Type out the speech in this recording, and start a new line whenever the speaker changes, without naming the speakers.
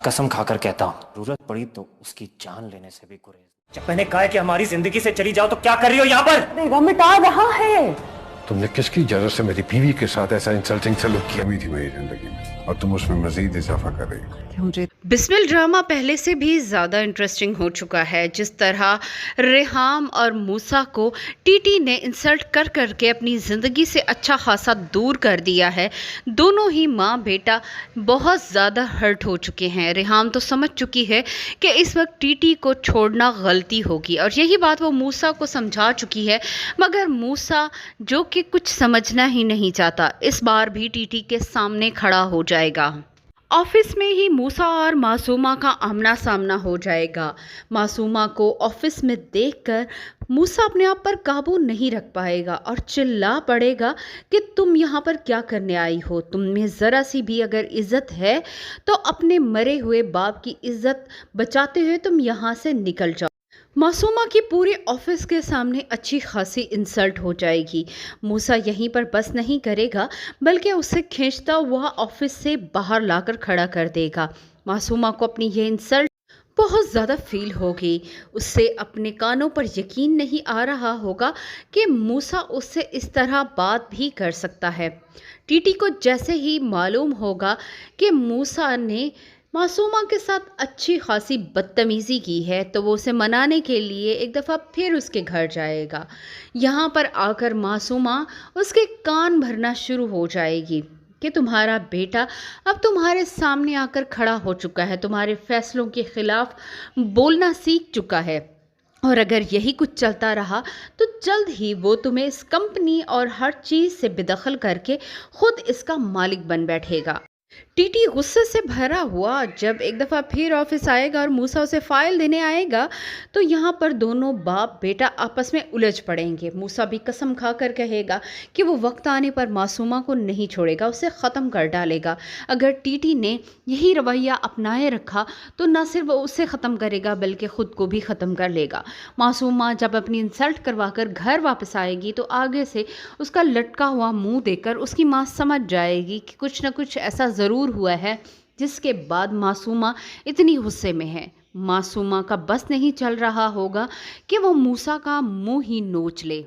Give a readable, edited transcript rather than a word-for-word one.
कसम खाकर कहता हूँ, जरूरत पड़ी तो उसकी जान लेने से भी गुरेज। जब मैंने कहा है कि हमारी जिंदगी से चली जाओ तो क्या कर रही हो यहाँ पर?
देगा मिटा रहा है।
तुमने किसकी इजाजत से मेरी बीवी के साथ ऐसा इंसल्टिंग सलूक किया? कमी थी मेरी जिंदगी में और तुम उसमें मजीद इजाफा कर रही हो।
बिस्मिल ड्रामा पहले से भी ज़्यादा इंटरेस्टिंग हो चुका है। जिस तरह रेहाम और मूसा को टीटी ने इंसल्ट कर करके अपनी ज़िंदगी से अच्छा खासा दूर कर दिया है, दोनों ही माँ बेटा बहुत ज़्यादा हर्ट हो चुके हैं। रेहाम तो समझ चुकी है कि इस वक्त टीटी को छोड़ना गलती होगी और यही बात वो मूसा को समझा चुकी है, मगर मूसा जो कि कुछ समझना ही नहीं चाहता, इस बार भी टीटी के सामने खड़ा हो जाएगा। ऑफिस में ही मूसा और मासूमा का आमना सामना हो जाएगा। मासूमा को ऑफिस में देखकर मूसा अपने आप पर काबू नहीं रख पाएगा और चिल्ला पड़ेगा कि तुम यहाँ पर क्या करने आई हो? तुम में ज़रा सी भी अगर इज़्ज़त है तो अपने मरे हुए बाप की इज़्ज़त बचाते हुए तुम यहाँ से निकल जाओ। मासूमा की पूरे ऑफिस के सामने अच्छी खासी इंसल्ट हो जाएगी। मूसा यहीं पर बस नहीं करेगा बल्कि उसे खींचता हुआ ऑफिस से बाहर लाकर खड़ा कर देगा। मासूमा को अपनी ये इंसल्ट बहुत ज़्यादा फील होगी। उससे अपने कानों पर यकीन नहीं आ रहा होगा कि मूसा उससे इस तरह बात भी कर सकता है। टीटी को जैसे ही मालूम होगा कि मूसा ने मासूमा के साथ अच्छी खासी बदतमीज़ी की है तो वो उसे मनाने के लिए एक दफ़ा फिर उसके घर जाएगा। यहाँ पर आकर मासूमा उसके कान भरना शुरू हो जाएगी कि तुम्हारा बेटा अब तुम्हारे सामने आकर खड़ा हो चुका है, तुम्हारे फैसलों के ख़िलाफ़ बोलना सीख चुका है और अगर यही कुछ चलता रहा तो जल्द ही वो तुम्हें इस कंपनी और हर चीज़ से बेदखल करके ख़ुद इसका मालिक बन बैठेगा। टीटी गुस्से से भरा हुआ जब एक दफ़ा फिर ऑफिस आएगा और मूसा उसे फ़ाइल देने आएगा तो यहाँ पर दोनों बाप बेटा आपस में उलझ पड़ेंगे। मूसा भी कसम खाकर कहेगा कि वो वक्त आने पर मासूमा को नहीं छोड़ेगा, उसे ख़त्म कर डालेगा। अगर टीटी ने यही रवैया अपनाए रखा तो न सिर्फ वो उसे ख़त्म करेगा बल्कि ख़ुद को भी ख़त्म कर लेगा। मासूमा जब अपनी इंसल्ट करवा कर घर वापस आएगी तो आगे से उसका लटका हुआ मुँह देखकर उसकी माँ समझ जाएगी कि कुछ न कुछ ऐसा ज़रूर हुआ है जिसके बाद मासूमा इतनी गुस्से में है। मासूमा का बस नहीं चल रहा होगा कि वो मूसा का मुंह ही नोच ले।